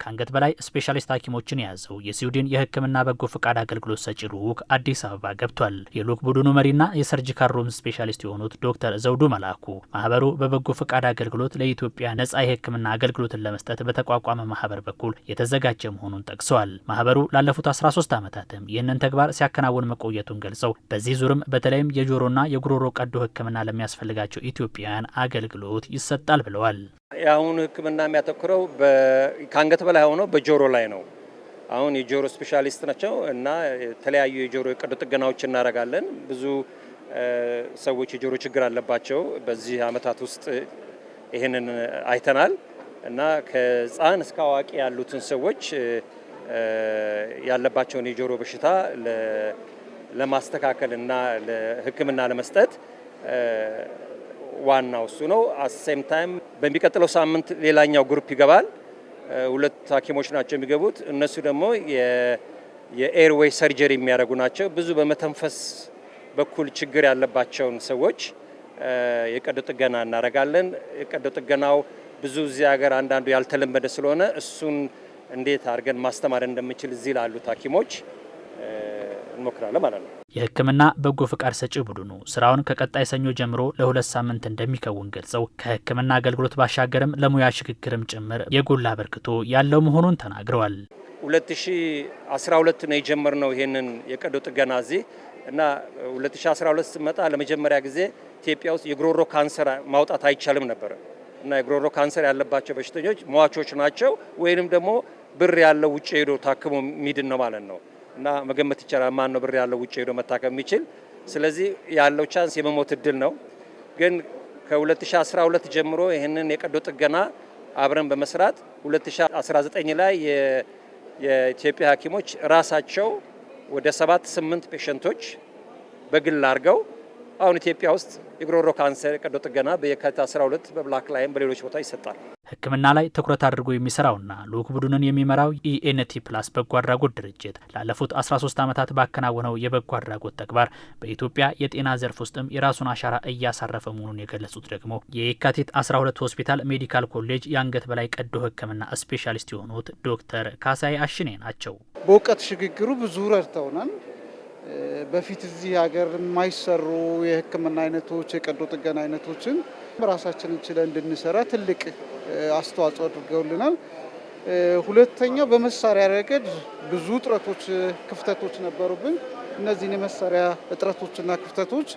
ከአንገት በላይ ስፔሻሊስት ሐኪሞችን የያዘው የስዊድን የሕክምና በጎ ፈቃድ አገልግሎት ሰጪ ልዑክ አዲስ አበባ ገብቷል። የልዑክ ቡድኑ መሪና የሰርጂካል ሩም ስፔሻሊስት የሆኑት ዶክተር ዘውዱ መላኩ ማህበሩ በበጎ ፈቃድ አገልግሎት ለኢትዮጵያ ነጻ የሕክምና አገልግሎትን ለመስጠት በተቋቋመ ማህበር በኩል የተዘጋጀ መሆኑን ጠቅሰዋል። ማህበሩ ላለፉት 13 ዓመታትም ይህንን ተግባር ሲያከናውን መቆየቱን ገልጸው በዚህ ዙርም በተለይም የጆሮና የጉሮሮ ቀዶ ሕክምና ለሚያስፈልጋቸው ኢትዮጵያውያን አገልግሎት ይሰጣል ብለዋል። የአሁኑ ሕክምና የሚያተኩረው ከአንገት በላይ ሆኖ በጆሮ ላይ ነው። አሁን የጆሮ ስፔሻሊስት ናቸው እና የተለያዩ የጆሮ ቀዶ ጥገናዎች እናደርጋለን። ብዙ ሰዎች የጆሮ ችግር አለባቸው። በዚህ ዓመታት ውስጥ ይሄንን አይተናል እና ከህፃን እስከ አዋቂ ያሉትን ሰዎች ያለባቸውን የጆሮ በሽታ ለማስተካከል እና ለሕክምና ለመስጠት ዋናው እሱ ነው። አሴም ታይም በሚቀጥለው ሳምንት ሌላኛው ግሩፕ ይገባል። 2 ሐኪሞች ናቸው የሚገቡት። እነሱ ደግሞ የኤርዌይ ሰርጀሪ የሚያደርጉ ናቸው። ብዙ በመተንፈስ በኩል ችግር ያለባቸውን ሰዎች የቀዶ ጥገና እናደርጋለን። የቀዶ ጥገናው ብዙ እዚህ ሀገር አንዳንዱ ያልተለመደ ስለሆነ እሱን እንዴት አድርገን ማስተማር እንደምንችል እዚህ ላሉት ሐኪሞች እንሞክራለን ማለት ነው። የሕክምና በጎ ፈቃድ ሰጪ ቡድኑ ስራውን ከቀጣይ ሰኞ ጀምሮ ለ2 ሳምንት እንደሚከውን ገልጸው ከሕክምና አገልግሎት ባሻገርም ለሙያ ሽግግርም ጭምር የጎላ አበርክቶ ያለው መሆኑን ተናግረዋል። 2012 ነው የጀመርነው ይሄንን የቀዶ ጥገና እዚህ እና 2012 ሲመጣ ለመጀመሪያ ጊዜ ኢትዮጵያ ውስጥ የጉሮሮ ካንሰር ማውጣት አይቻልም ነበር እና የጉሮሮ ካንሰር ያለባቸው በሽተኞች ሟቾች ናቸው ወይንም ደግሞ ብር ያለው ውጭ ሄዶ ታክሞ ሚድን ነው ማለት ነው እና መገመት ይቻላል ማን ነው ብር ያለው ውጭ ሄዶ መታከም የሚችል። ስለዚህ ያለው ቻንስ የመሞት እድል ነው። ግን ከ2012 ጀምሮ ይህንን የቀዶ ጥገና አብረን በመስራት 2019 ላይ የኢትዮጵያ ሐኪሞች ራሳቸው ወደ 7-8 ፔሸንቶች በግል አድርገው አሁን ኢትዮጵያ ውስጥ የጉሮሮ ካንሰር ቀዶ ጥገና በየካቲት 12 በብላክ ላይም በሌሎች ቦታ ይሰጣል። ሕክምና ላይ ትኩረት አድርጎ የሚሰራውና ልዑክ ቡድኑን የሚመራው ኢኤንቲ ፕላስ በጎ አድራጎት ድርጅት ላለፉት 13 ዓመታት ባከናወነው የበጎ አድራጎት ተግባር በኢትዮጵያ የጤና ዘርፍ ውስጥም የራሱን አሻራ እያሳረፈ መሆኑን የገለጹት ደግሞ የካቲት 12 ሆስፒታል ሜዲካል ኮሌጅ የአንገት በላይ ቀዶ ሕክምና ስፔሻሊስት የሆኑት ዶክተር ካሳይ አሽኔ ናቸው። በእውቀት ሽግግሩ ብዙ ረድተውናል። በፊት እዚህ ሀገር የማይሰሩ የሕክምና አይነቶች የቀዶ ጥገና አይነቶችን ራሳችንን ችለን እንድንሰራ ትልቅ አስተዋጽኦ አድርገውልናል። ሁለተኛው በመሳሪያ ረገድ ብዙ እጥረቶች፣ ክፍተቶች ነበሩብን። እነዚህን የመሳሪያ እጥረቶችና ክፍተቶች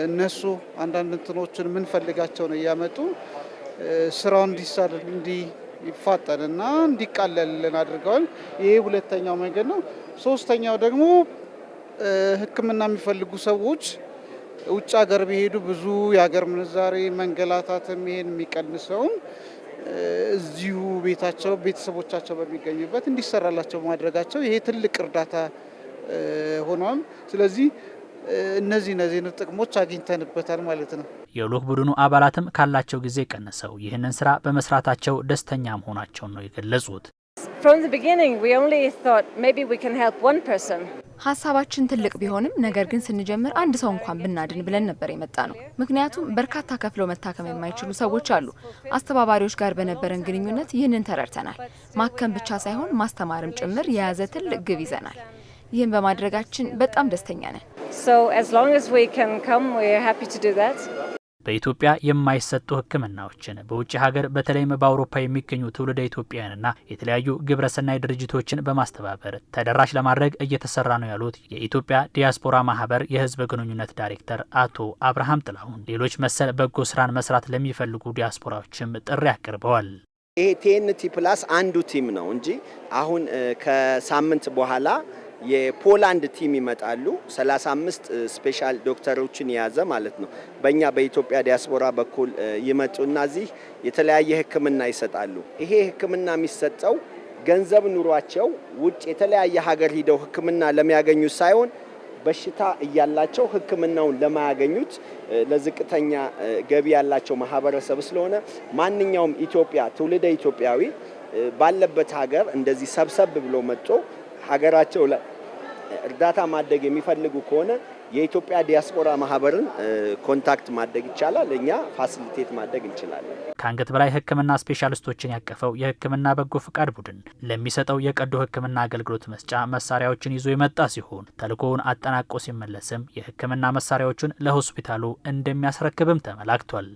እነሱ አንዳንድ እንትኖችን የምንፈልጋቸውን እያመጡ ስራውን እንዲፋጠንና እንዲቃለልልን አድርገዋል። ይሄ ሁለተኛው መንገድ ነው። ሶስተኛው ደግሞ ሕክምና የሚፈልጉ ሰዎች ውጭ ሀገር ቢሄዱ ብዙ የሀገር ምንዛሬ መንገላታትም ይሄን የሚቀንሰውን እዚሁ ቤታቸው ቤተሰቦቻቸው በሚገኙበት እንዲሰራላቸው ማድረጋቸው ይሄ ትልቅ እርዳታ ሆኗል። ስለዚህ እነዚህ ጥቅሞች አግኝተንበታል ማለት ነው። የልዑክ ቡድኑ አባላትም ካላቸው ጊዜ ቀንሰው ይህንን ስራ በመስራታቸው ደስተኛ መሆናቸውን ነው የገለጹት። ሀሳባችን ትልቅ ቢሆንም ነገር ግን ስንጀምር አንድ ሰው እንኳን ብናድን ብለን ነበር የመጣ ነው። ምክንያቱም በርካታ ከፍለው መታከም የማይችሉ ሰዎች አሉ። አስተባባሪዎች ጋር በነበረን ግንኙነት ይህንን ተረድተናል። ማከም ብቻ ሳይሆን ማስተማርም ጭምር የያዘ ትልቅ ግብ ይዘናል። ይህን በማድረጋችን በጣም ደስተኛ ነን። በኢትዮጵያ የማይሰጡ ሕክምናዎችን በውጭ ሀገር በተለይም በአውሮፓ የሚገኙ ትውልደ ኢትዮጵያውያንና የተለያዩ ግብረሰናይ ድርጅቶችን በማስተባበር ተደራሽ ለማድረግ እየተሰራ ነው ያሉት የኢትዮጵያ ዲያስፖራ ማህበር የህዝብ ግንኙነት ዳይሬክተር አቶ አብርሃም ጥላሁን ሌሎች መሰል በጎ ስራን መስራት ለሚፈልጉ ዲያስፖራዎችም ጥሪ አቅርበዋል። ይሄ ቲኤንቲ ፕላስ አንዱ ቲም ነው እንጂ አሁን ከሳምንት በኋላ የፖላንድ ቲም ይመጣሉ። 35 ስፔሻል ዶክተሮችን የያዘ ማለት ነው። በእኛ በኢትዮጵያ ዲያስፖራ በኩል ይመጡና እዚህ የተለያየ ሕክምና ይሰጣሉ። ይሄ ሕክምና የሚሰጠው ገንዘብ ኑሯቸው ውጭ የተለያየ ሀገር ሂደው ሕክምና ለሚያገኙ ሳይሆን በሽታ እያላቸው ሕክምናውን ለማያገኙት ለዝቅተኛ ገቢ ያላቸው ማህበረሰብ ስለሆነ ማንኛውም ኢትዮጵያ ትውልደ ኢትዮጵያዊ ባለበት ሀገር እንደዚህ ሰብሰብ ብሎ መጥቶ ሀገራቸው ላይ እርዳታ ማድረግ የሚፈልጉ ከሆነ የኢትዮጵያ ዲያስፖራ ማህበርን ኮንታክት ማድረግ ይቻላል። እኛ ፋሲሊቴት ማድረግ እንችላለን። ከአንገት በላይ ሕክምና ስፔሻሊስቶችን ያቀፈው የሕክምና በጎ ፍቃድ ቡድን ለሚሰጠው የቀዶ ሕክምና አገልግሎት መስጫ መሳሪያዎችን ይዞ የመጣ ሲሆን ተልእኮውን አጠናቆ ሲመለስም የሕክምና መሳሪያዎችን ለሆስፒታሉ እንደሚያስረክብም ተመላክቷል።